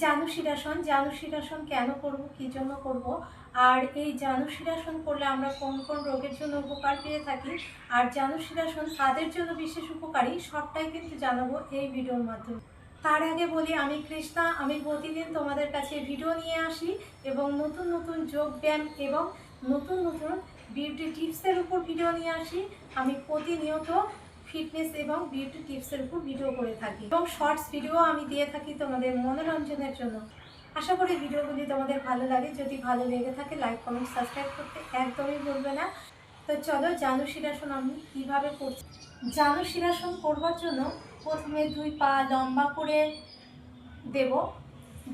জানুশিরাসন কেন করব, কী জন্য করব, আর এই জানুশিরাসন করলে আমরা কোন কোন রোগের জন্য উপকার পেয়ে থাকি, আর জানুশিরাসন কাদের জন্য বিশেষ উপকারী, সবটাই কিন্তু জানাবো এই ভিডিওর মাধ্যমে। তার আগে বলি, আমি কৃষ্ণা। আমি প্রতিদিন তোমাদের কাছে ভিডিও নিয়ে আসি এবং নতুন নতুন যোগ ব্যায়াম এবং নতুন নতুন বিউটি টিপসের উপর ভিডিও নিয়ে আসি। আমি প্রতিনিয়ত ফিটনেস এবং বিউটি টিপসের উপর ভিডিও করে থাকি এবং শর্টস ভিডিও আমি দিয়ে থাকি তোমাদের মনোরঞ্জনের জন্য। আশা করি ভিডিওগুলি তোমাদের ভালো লাগে। যদি ভালো লেগে থাকে লাইক কমেন্ট সাবস্ক্রাইব করতে একদমই ভুলবে না। তো চলো জানুশিরাসন আমি কীভাবে করছি। জানুশিরাসন করবার জন্য প্রথমে দুই পা লম্বা করে দেব,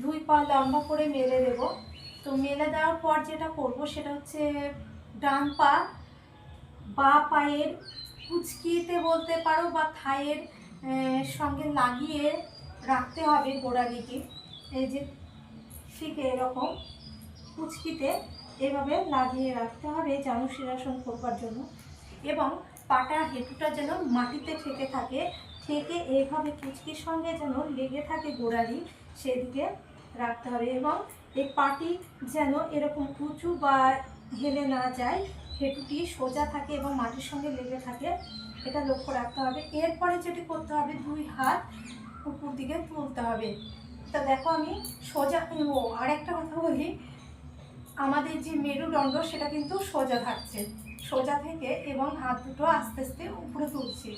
দুই পা লম্বা করে মেলে দেব। তো মেলে দেওয়ার পর যেটা করব সেটা হচ্ছে ডান পা বা পায়ের কুচকিতে বলতে পারো বা থায়ের সঙ্গে লাগিয়ে রাখতে হবে গোড়ালিটি। এই যে ঠিক এরকম কুচকিতে এভাবে লাগিয়ে রাখতে হবে জানুশিরাসন করবার জন্য, এবং পাটা হেঁটুটা যেন মাটিতে ঠেকে থাকে, ঠেকে এইভাবে কুচকির সঙ্গে যেন লেগে থাকে গোড়ালি, সেদিকে রাখতে হবে। এবং এই পাটি যেন এরকম উঁচু বা হেলে না যায়, হেঁটুটি সোজা থাকে এবং মাটির সঙ্গে লেগে থাকে, এটা লক্ষ্য রাখতে হবে। এরপরে যেটি করতে হবে, দুই হাত উপর দিকে তুলতে হবে। তা দেখো আমি সোজা, আর একটা কথা বলি, আমাদের যে মেরুদণ্ড সেটা কিন্তু সোজা থাকছে, সোজা থেকে এবং হাত দুটো আস্তে আস্তে উপরে তুলছি।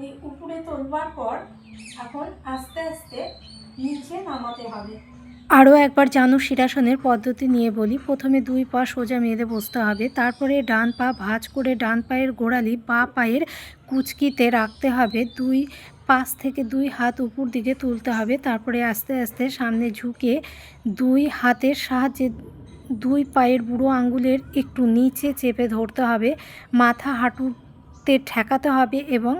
এই উপরে তোলবার পর এখন আস্তে আস্তে নিচে নামাতে হবে। আরও একবার জানুশিরাসনের পদ্ধতি নিয়ে বলি। প্রথমে দুই পা সোজা মেলে বসতে হবে, তারপরে ডান পা ভাঁজ করে ডান পায়ের গোড়ালি বাঁ পায়ের কুচকিতে রাখতে হবে, দুই পাশ থেকে দুই হাত উপর দিকে তুলতে হবে, তারপরে আস্তে আস্তে সামনে ঝুঁকে দুই হাতের সাহায্যে দুই পায়ের বুড়ো আঙ্গুলের একটু নিচে চেপে ধরতে হবে, মাথা হাঁটুতে ঠেকাতে হবে এবং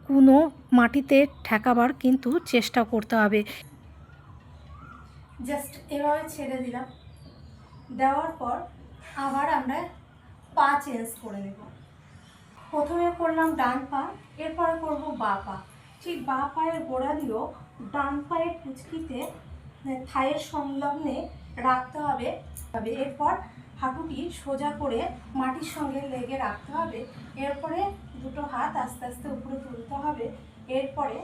কোনো মাটিতে ঠেকাবার কিন্তু চেষ্টা করতে হবে। জাস্ট এভাবে ছেড়ে দিলাম, দেওয়ার পর আবার আমরা পা চেঞ্জ করে নেব। প্রথমে করলাম ডান পা, এরপরে করব বাঁ পা। ঠিক বাঁ পায়ের গোড়ালিও ডান পায়ের কুচকিতে থায়ের সংলগ্নে রাখতে হবে। এরপর হাঁটুটি সোজা করে মাটির সঙ্গে লেগে রাখতে হবে। এরপরে দুটো হাত আস্তে আস্তে উপরে তুলতে হবে। এরপরে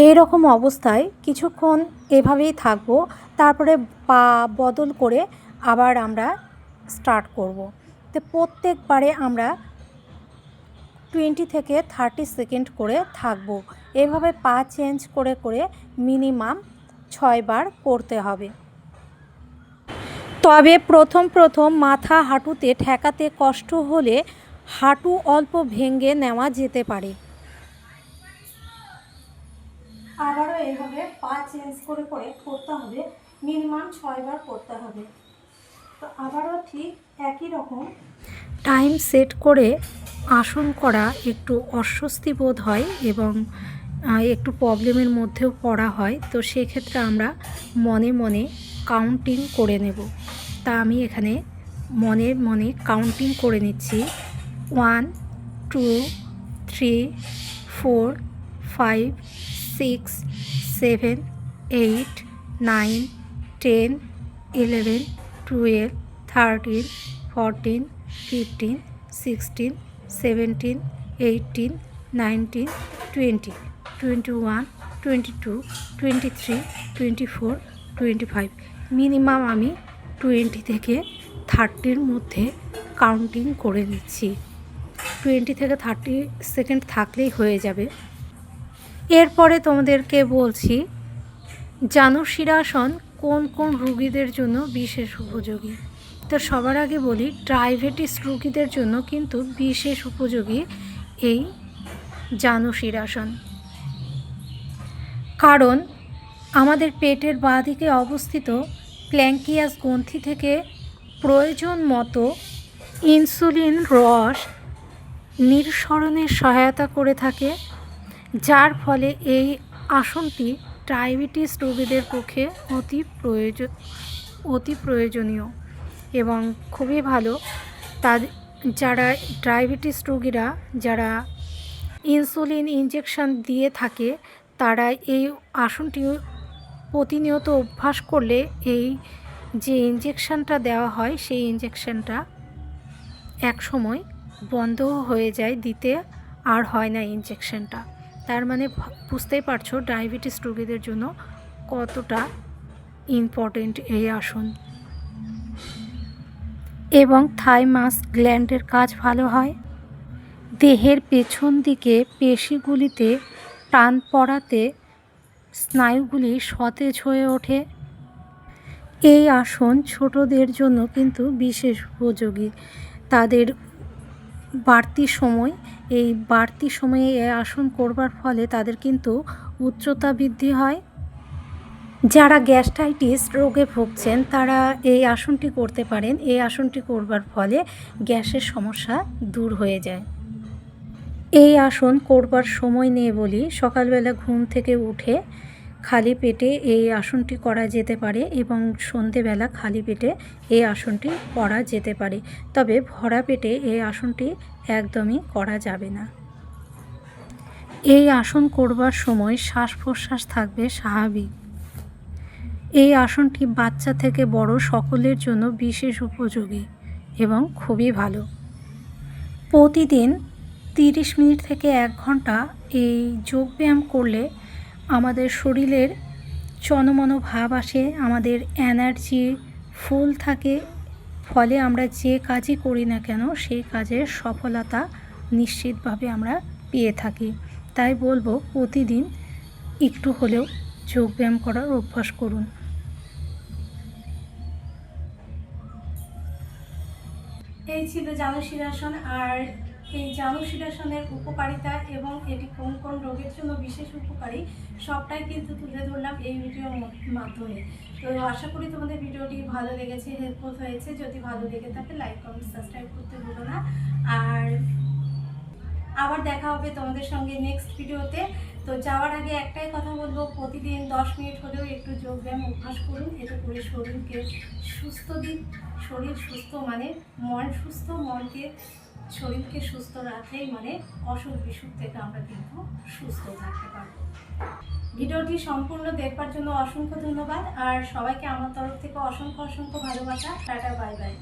এইরকম অবস্থায় কিছুক্ষণ এভাবেই থাকবো, তারপরে পা বদল করে আবার আমরা স্টার্ট করব। তো প্রত্যেকবারে আমরা 20 থেকে 30 সেকেন্ড করে থাকব। এভাবে পা চেঞ্জ করে করে মিনিমাম 6 বার করতে হবে। তবে প্রথম প্রথম মাথা হাঁটুতে ঠেকাতে কষ্ট হলে হাঁটু অল্প ভেঙে নেওয়া যেতে পারে। আবারও এভাবে পা চেঞ্জ করে করে করতে হবে, মিনিমাম 6 বার করতে হবে। তো আবারও ঠিক একই রকম টাইম সেট করে আসন করা একটু অস্বস্তি বোধ হয় এবং একটু প্রবলেমের মধ্যেও পড়া হয়। তো সেক্ষেত্রে আমরা মনে মনে কাউন্টিং করে নেব। তা আমি এখানে মনে মনে কাউন্টিং করে নিচ্ছি। 1 2 3 4 5 6 7 8 9 10 11 12 13 14 15 16 17 18 19 20 21 22 23 24 25। মিনিমাম আমি 20 থেকে 30-র মধ্যে কাউন্টিং করে নিচ্ছি। 20 থেকে 30 সেকেন্ড থাকলেই হয়ে যাবে। এরপরে তোমাদেরকে বলছি জানুশিরাসন কোন কোন রোগীদের জন্য বিশেষ উপযোগী। তো সবার আগে বলি, ডায়াবেটিস রোগীদের জন্য কিন্তু বিশেষ উপযোগী এই জানুশিরাসন। কারণ আমাদের পেটের বাঁ দিকে অবস্থিত প্যানক্রিয়াস গ্রন্থি থেকে প্রয়োজন মতো ইনসুলিন রস নিঃসরণে সহায়তা করে থাকে, যার ফলে এই আসনটি ডায়াবেটিস রোগীদের পক্ষে অতি প্রয়োজনীয় এবং খুবই ভালো। যারা ডায়াবেটিস রোগীরা যারা ইনসুলিন ইনজেকশন দিয়ে থাকে, তারা এই আসনটি প্রতিনিয়ত অভ্যাস করলে এই যে ইনজেকশনটা দেওয়া হয় সেই ইনজেকশনটা এক সময় বন্ধ হয়ে যায়, দিতে আর হয় না ইনজেকশনটা। তার মানে বুঝতেই পারছো ডায়াবেটিস রোগীদের জন্য কতটা ইম্পর্টেন্ট এই আসন। এবং থাইমাস গ্ল্যান্ডের কাজ ভালো হয়। দেহের পেছন দিকে পেশিগুলিতে টান পড়াতে স্নায়ুগুলি সতেজ হয়ে ওঠে। এই আসন ছোটদের জন্য কিন্তু বিশেষ উপযোগী। তাদের বাড়তি সময়ে এই আসন করবার ফলে তাদের কিন্তু উচ্চতা বৃদ্ধি হয়। যারা গ্যাস্ট্রাইটিস রোগে ভুগছেন তারা এই আসনটি করতে পারেন। এই আসনটি করবার ফলে গ্যাসের সমস্যা দূর হয়ে যায়। এই আসন করবার সময় নেই বলি সকালবেলা ঘুম থেকে উঠে খালি পেটে এই আসনটি করা যেতে পারে এবং সন্ধেবেলা খালি পেটে এই আসনটি করা যেতে পারে। তবে ভরা পেটে এই আসনটি একদমই করা যাবে না। এই আসন করবার সময় শ্বাস প্রশ্বাস থাকবে স্বাভাবিক। এই আসনটি বাচ্চা থেকে বড় সকলের জন্য বিশেষ উপযোগী এবং খুবই ভালো। প্রতিদিন 30 মিনিট থেকে 1 ঘন্টা এই যোগব্যায়াম করলে আমাদের শরীরের চনমন ভাব আসে, আমাদের এনার্জি ফুল থাকে, ফলে আমরা যে কাজই করি না কেন সেই কাজের সফলতা নিশ্চিতভাবে আমরা পেয়ে থাকি। তাই বলবো প্রতিদিন একটু হলেও যোগব্যায়াম করার অভ্যাস করুন। এই ছিল জানুশীলাসন। আর এই জানুশীলাসনের উপকারিতা এবং এটি কোন কোন রোগের জন্য বিশেষ উপকারী সবটাই কিন্তু তুলে ধরলাম এই ভিডিওর মাধ্যমে। তো আশা করি তোমাদের ভিডিওটি ভালো লেগেছে, হেল্পফুল হয়েছে। যদি ভালো লেগে থাকে লাইক কমেন্ট সাবস্ক্রাইব করতে ভুলো না। আর আবার দেখা হবে তোমাদের সঙ্গে নেক্সট ভিডিওতে। তো যাওয়ার আগে একটাই কথা বলবো, প্রতিদিন 10 মিনিট হলেও একটু যোগব্যায়াম অভ্যাস করুন। এতে করে শরীরকে সুস্থ দিন। শরীর সুস্থ মানে মন সুস্থ, শরীরকে সুস্থ রাখলেই মানে অসুখ বিসুখ থেকে আমরা কিন্তু সুস্থ থাকতে পারবো। ভিডিওটি সম্পূর্ণ দেখবার জন্য অসংখ্য ধন্যবাদ। আর সবাইকে আমার তরফ থেকে অসংখ্য ভালোবাসা। Tata, bye bye.